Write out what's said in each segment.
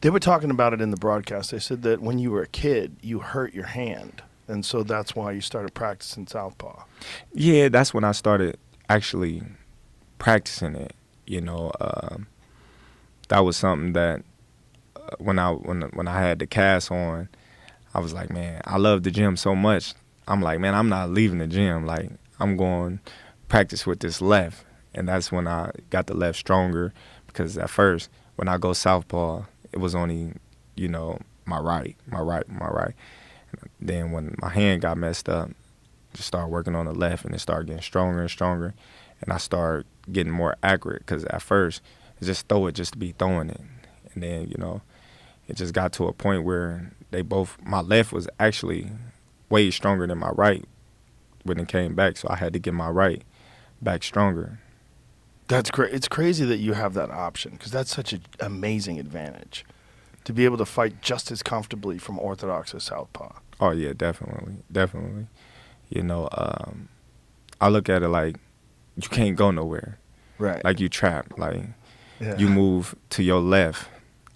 They were talking about it in the broadcast. They said that when you were a kid, you hurt your hand, and so that's why you started practicing southpaw. Yeah, that's when I started actually practicing it. That was something that when I had the cast on, I was like, man, I love the gym so much. I'm like, man, I'm not leaving the gym. Like, I'm going practice with this left, and that's when I got the left stronger. Because at first, when I go southpaw, it was only, my right. Then when my hand got messed up, just started working on the left, and it started getting stronger and stronger, and I started getting more accurate. Because at first, it's just throw it just to be throwing it, and then it just got to a point where my left was actually way stronger than my right when it came back, so I had to get my right back stronger. That's great. It's crazy that you have that option, because that's such an amazing advantage to be able to fight just as comfortably from orthodox as southpaw. Oh yeah, definitely. I look at it like you can't go nowhere. Right. Like you trapped. Like Yeah. you move to your left,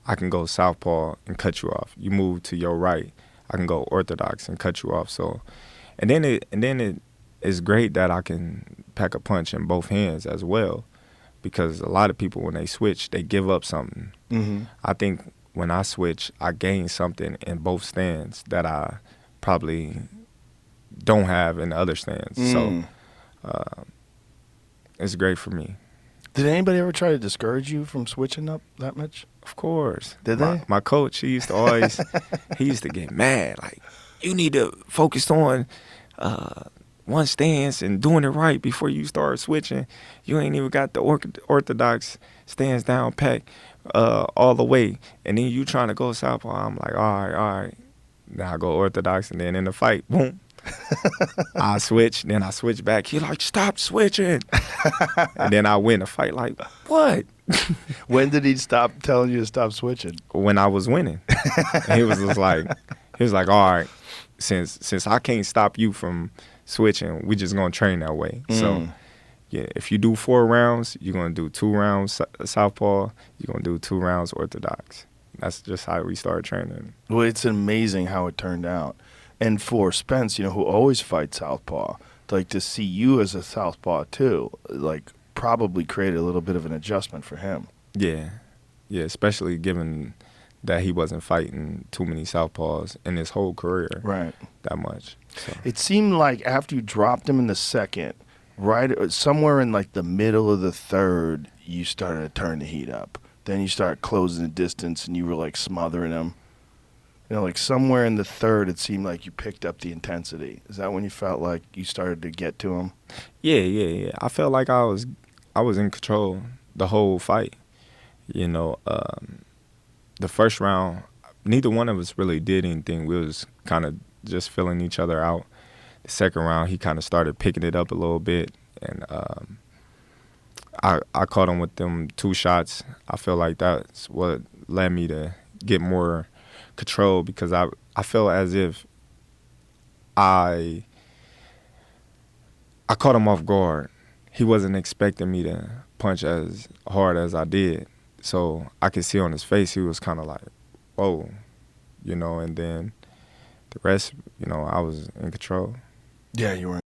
I can go southpaw and cut you off. You move to your right, I can go orthodox and cut you off. So, and then it is great that I can pack a punch in both hands as well, because a lot of people, when they switch, they give up something. Mm-hmm. I think when I switch, I gain something in both stands that I probably don't have in the other stands. So it's great for me. Did anybody ever try to discourage you from switching up that much? Of course. Did they? My coach, he used to get mad. Like, you need to focus on one stance and doing it right before you start switching. You ain't even got the orthodox stance down packed all the way. And then you trying to go southpaw. I'm like, all right. Then I go orthodox, and then in the fight, boom. I switch, then I switch back. He like, stop switching. And then I win the fight like, what? When did he stop telling you to stop switching? When I was winning. And he was like, all right, since I can't stop you from switching, we just gonna train that way. So yeah, if you do 4 rounds, you're gonna do 2 rounds southpaw, you're gonna do 2 rounds orthodox. That's just how we started training. Well, it's amazing how it turned out. And for Spence, who always fights southpaw, like to see you as a southpaw too, like probably created a little bit of an adjustment for him. Yeah, especially given that he wasn't fighting too many southpaws in his whole career. Right. That much. So. It seemed like after you dropped him in the second, right somewhere in like the middle of the third, you started to turn the heat up. Then you started closing the distance, and you were like smothering him. Like somewhere in the third, it seemed like you picked up the intensity. Is that when you felt like you started to get to him? Yeah. I felt like I was in control the whole fight. The first round, neither one of us really did anything. We was kind of just filling each other out. The second round, he kind of started picking it up a little bit, and I caught him with them 2 shots. I feel like that's what led me to get more control, because I felt as if I caught him off guard. He wasn't expecting me to punch as hard as I did. So I could see on his face he was kind of like, whoa, and then the rest, I was in control. Yeah, you were